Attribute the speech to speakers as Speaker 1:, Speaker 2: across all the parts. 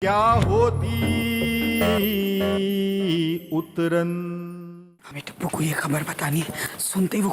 Speaker 1: क्या होती उतरन।
Speaker 2: हमें टप्पू को ये खबर बतानी है। सुनते ही वो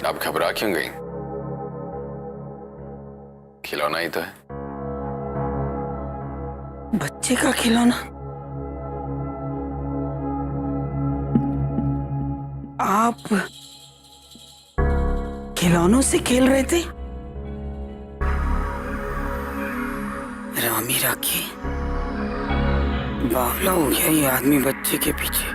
Speaker 3: आप घबरा क्यों गई? खिलौना ही तो है।
Speaker 2: बच्चे का खिलौना। आप खिलौनों से खेल रहे थे? रामी राखी, बावला हो गया ये आदमी बच्चे के पीछे।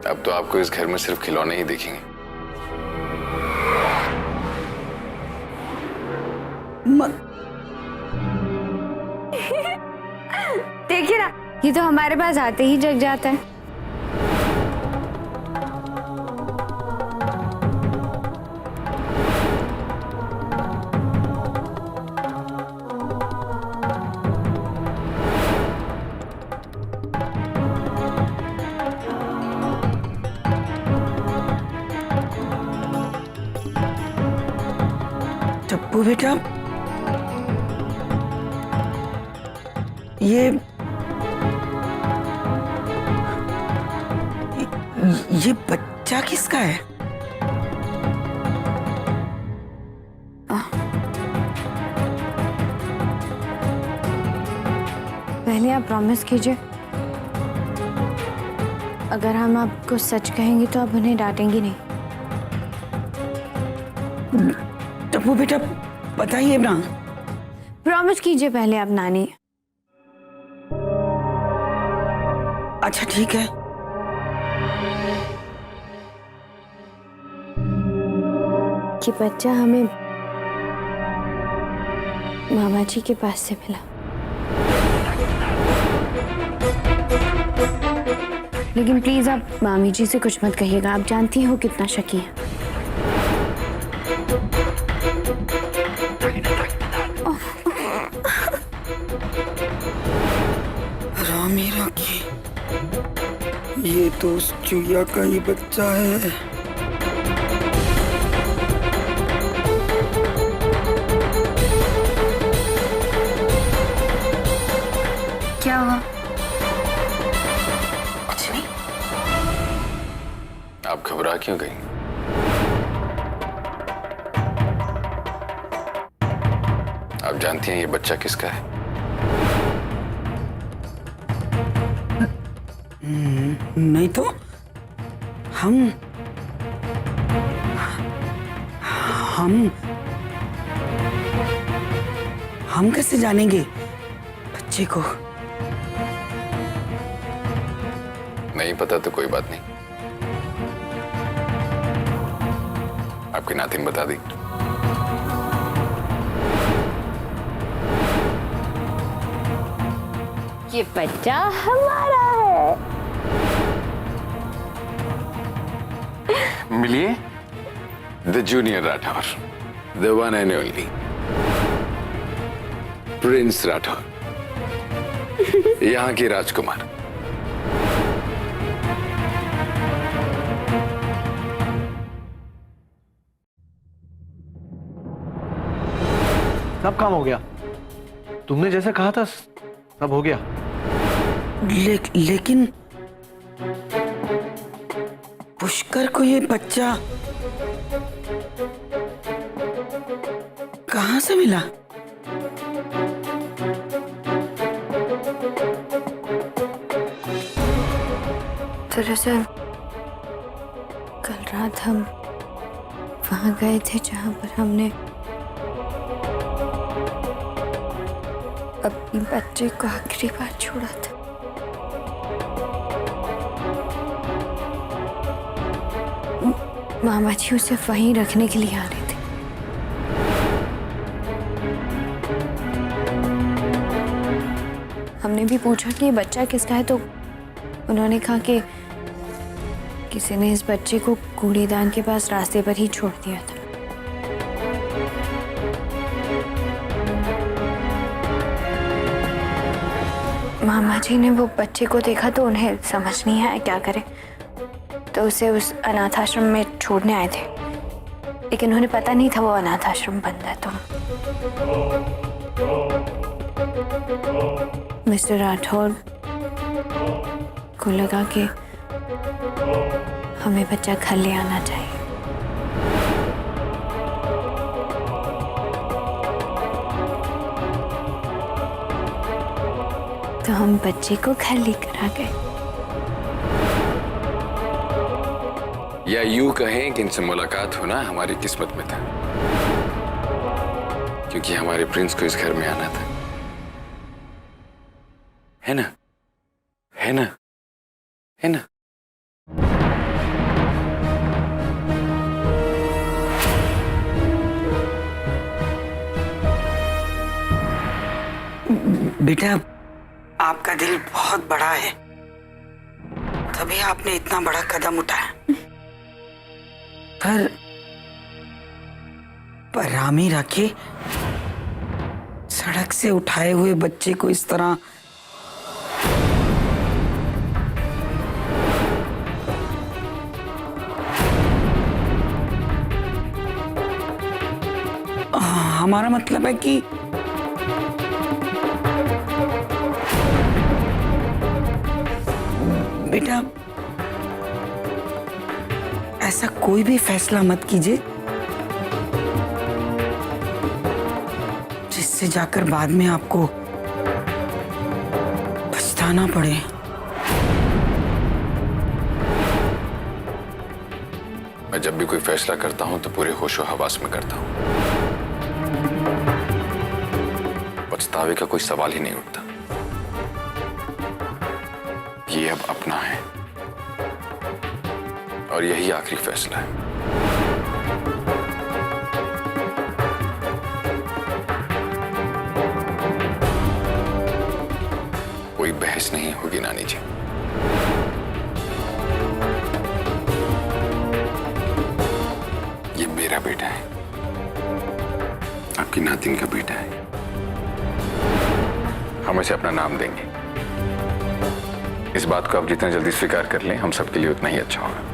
Speaker 3: अब तो आपको इस घर में सिर्फ खिलौने ही दिखेंगे।
Speaker 4: देखिए ना, ये तो हमारे पास आते ही जग जाता है।
Speaker 2: टप्पू बेटा, ये बच्चा किसका है?
Speaker 4: पहले आप प्रॉमिस कीजिए, अगर हम आपको सच कहेंगे तो आप उन्हें डांटेंगी नहीं।
Speaker 2: टप्पू बेटा बताइए ना।
Speaker 4: प्रॉमिस कीजिए पहले आप नानी।
Speaker 2: अच्छा ठीक है।
Speaker 4: कि बच्चा हमें मामा जी के पास से मिला, लेकिन प्लीज आप मामी जी से कुछ मत कहिएगा। आप जानती हो कितना शकी है।
Speaker 2: रामी राखी, ये तो उस चुईया का ही बच्चा है।
Speaker 4: क्या हुआ?
Speaker 2: कुछ नहीं।
Speaker 3: आप घबरा क्यों गई? आप जानती हैं ये बच्चा किसका है?
Speaker 2: नहीं तो हम कैसे जानेंगे बच्चे को?
Speaker 3: नहीं पता तो कोई बात नहीं, आपकी नातिन बता दी।
Speaker 4: ये बच्चा हमारा है।
Speaker 3: मिलिए the junior Rathore, the one and only Prince Rathore, यहाँ की राजकुमार।
Speaker 5: सब काम हो गया, तुमने जैसे कहा था सब हो गया।
Speaker 2: लेकिन पुष्कर को ये बच्चा कहाँ से मिला?
Speaker 4: दरअसल कल रात हम वहां गए थे जहां पर हमने अपने बच्चे को आखिरी बार छोड़ा था। मामा जी उसे वहीं रखने के लिए आ रहे थे। हमने भी पूछा कि ये बच्चा किसका है, तो उन्होंने कहा कि किसी ने इस बच्चे को कूड़ेदान के पास रास्ते पर ही छोड़ दिया था। मामा जी ने वो बच्चे को देखा तो उन्हें समझ नहीं आया क्या करे, तो उसे उस अनाथ आश्रम में छोड़ने आए थे, लेकिन उन्हें पता नहीं था वो अनाथ आश्रम बंद है। तो मिस्टर राठौर को लगा कि हमें बच्चा घर ले आना चाहिए। तो हम बच्चे को घर लेकर आ गए।
Speaker 3: या यूं कहें कि इनसे मुलाकात होना हमारी किस्मत में था, क्योंकि हमारे प्रिंस को इस घर में आना था, है ना? है ना? है ना?
Speaker 2: बेटा, आपका दिल बहुत बड़ा है, तभी आपने इतना बड़ा कदम उठाया। पर रामी राखी सड़क से उठाए हुए बच्चे को इस तरह हमारा मतलब है कि बेटा, ऐसा कोई भी फैसला मत कीजिए जिससे जाकर बाद में आपको पछताना पड़े।
Speaker 3: मैं जब भी कोई फैसला करता हूं तो पूरे होशो हवास में करता हूं, पछतावे का कोई सवाल ही नहीं उठता। ये अब अपना है और यही आखिरी फैसला है। कोई बहस नहीं होगी नानी जी। ये मेरा बेटा है, आपकी नातिन का बेटा है। हम इसे अपना नाम देंगे। इस बात को आप जितना जल्दी स्वीकार कर लें, हम सबके लिए उतना ही अच्छा होगा।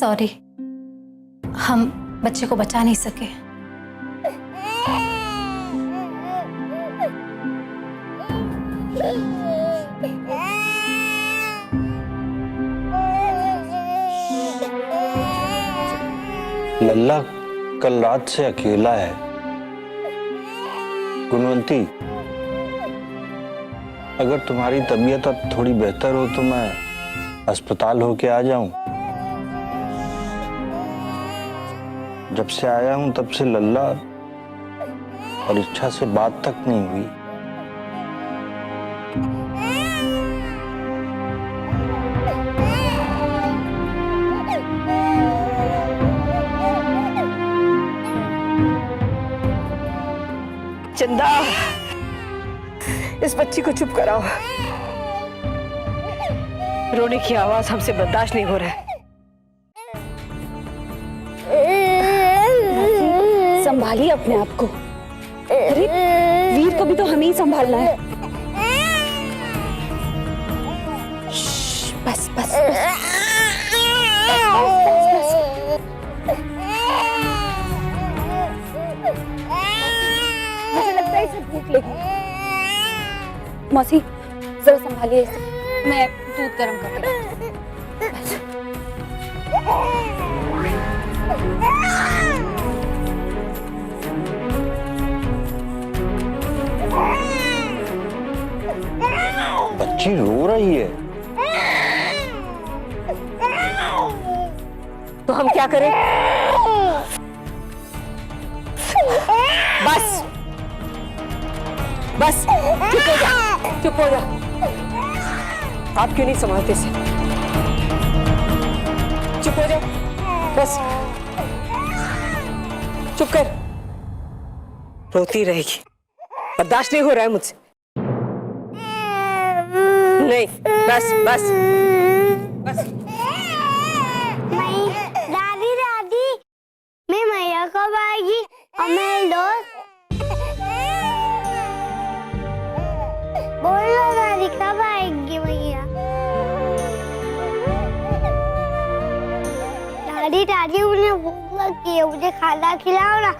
Speaker 6: सॉरी, हम बच्चे को बचा नहीं सके।
Speaker 7: लल्ला कल रात से अकेला है। गुणवंती, अगर तुम्हारी तबीयत अब थोड़ी बेहतर हो तो मैं अस्पताल होके आ जाऊं। जब से आया हूं तब से लल्ला और इच्छा से बात तक नहीं हुई।
Speaker 8: चंदा, इस बच्ची को चुप कराओ। रोने की आवाज हमसे बर्दाश्त नहीं हो रहा है।
Speaker 6: संभालिए अपने आप को। अरे वीर को भी तो हमें ही संभालना है। बस बस, बस। मुझे लगता है इसे भूख लगी। मौसी जरा संभालिए इसे, मैं दूध गर्म कर रही हूँ।
Speaker 7: बच्ची रो रही है।
Speaker 8: तो हम क्या करें? बस बस, चुप हो जा, चुप हो जा। आप क्यों नहीं संभालते इसे? जाओ बस चुप कर। रोती रहेगी, बर्दाश्त नहीं हो रहा है मुझसे। नहीं, बस बस बस।
Speaker 9: दादी दादी, मैं मैया कब आएगी और मेरे दोस्त? बोलो दादी कब आएगी मैया? दादी दादी मुझे भूख लगी है, मुझे खाना खिलाओ ना।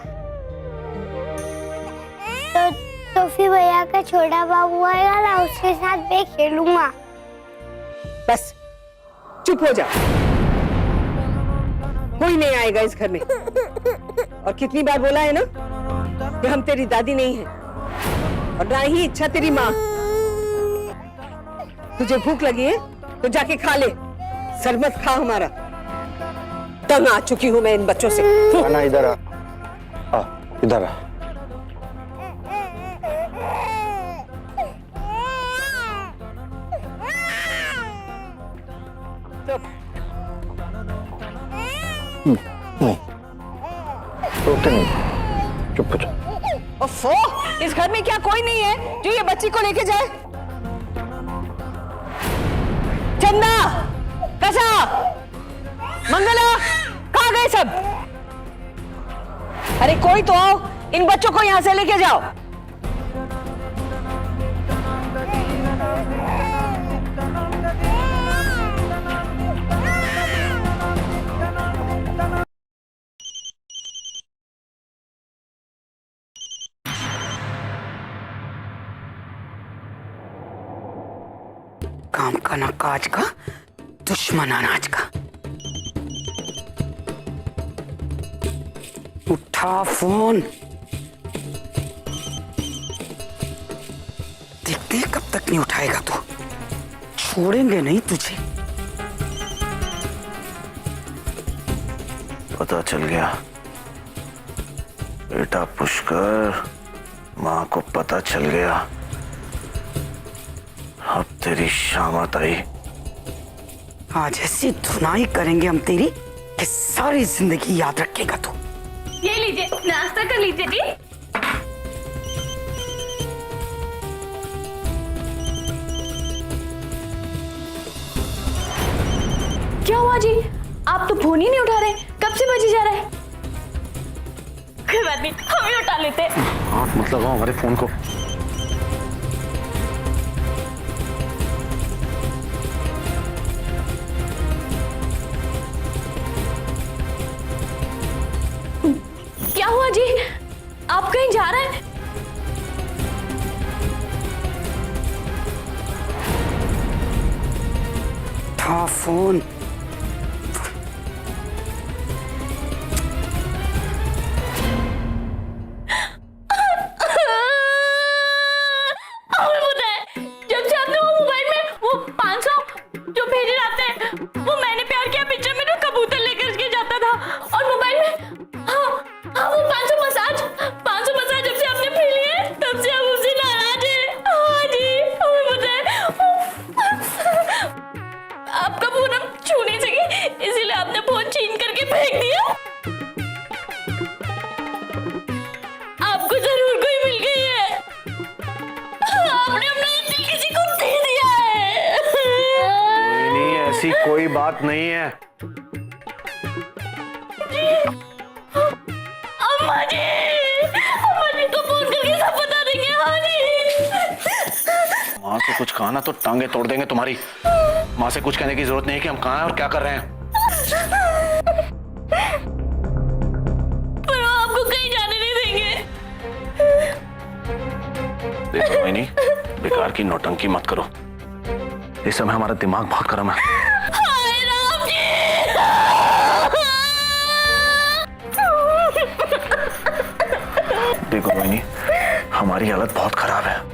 Speaker 9: तो फिर भैया का छोटा बाबू आएगा ना, उसके साथ मैं खेलूंगा।
Speaker 8: बस चुप हो जा, कोई नहीं आएगा इस घर में। और कितनी बार बोला है ना कि हम तेरी दादी नहीं हैं और ना ही इच्छा तेरी माँ। तुझे भूख लगी है तो जाके खा ले, सर मत खा हमारा। तंग आ चुकी हूं मैं इन बच्चों से।
Speaker 7: ना इधर आ, इधर आ। नहीं, रोते नहीं, चुप हो जाओ।
Speaker 8: ओफो, इस घर में क्या कोई नहीं है जो ये बच्ची को लेके जाए? चंदा, कसा, मंगला, कहाँ गए सब? अरे कोई तो आओ, इन बच्चों को यहाँ से लेके जाओ।
Speaker 2: काम का ना काज का, दुश्मन अनाज का। उठा फोन, देखते हैं कब तक नहीं उठाएगा तू। छोड़ेंगे नहीं तुझे।
Speaker 7: पता चल गया बेटा पुष्कर, माँ को पता चल गया। अब तेरी शामत आई।
Speaker 2: आज ऐसी धुनाई करेंगे हम तेरी कि सारी जिंदगी याद रखेगा तू।
Speaker 6: ये लीजिए, नाश्ता कर लीजिए जी। क्या हुआ जी? आप तो फोन ही नहीं उठा रहे, कब से बजे जा रहा है? कोई बात नहीं, हम ही उठा लेते।
Speaker 3: हाथ मत लगाओ हमारे फोन को।
Speaker 6: क्या हुआ जी? आप कहीं जा रहे हैं?
Speaker 2: था फोन।
Speaker 6: जब से आपने वो मोबाइल में वो 500 जो भेजे जाते हैं, वो मैंने प्यार किया पिक्चर में जो कबूतर लेकर के जाता था, और मोबाइल में हाँ वो 500 मसाज जब से आपने पी लिए तब से हम उससे नाराज हैं। हाँ जी, हमें पता है। आपका फोन हम छू नहीं सके, इसीलिए आपने फोन छीन करके फेंक दिया। आपको जरूर कोई मिल गई है, आपने अपना दिल किसी को दे दिया है।
Speaker 5: नहीं, ऐसी कोई बात नहीं है।
Speaker 6: अम्मा जी को फोन करके सब बता देंगे। हाँ जी।
Speaker 5: माँ से कुछ कहा ना तो टांगे तोड़ देंगे तुम्हारी। माँ से कुछ कहने की जरूरत नहीं है कि हम कहाँ हैं और क्या कर रहे हैं।
Speaker 6: पर वो आपको कहीं जाने नहीं देंगे।
Speaker 5: देखो नहीं, बेकार की नौटंकी मत करो। इस समय हमारा दिमाग बहुत गर्म है।
Speaker 6: हाय राम जी।
Speaker 5: देखो रोहिणी, हमारी हालत बहुत खराब है।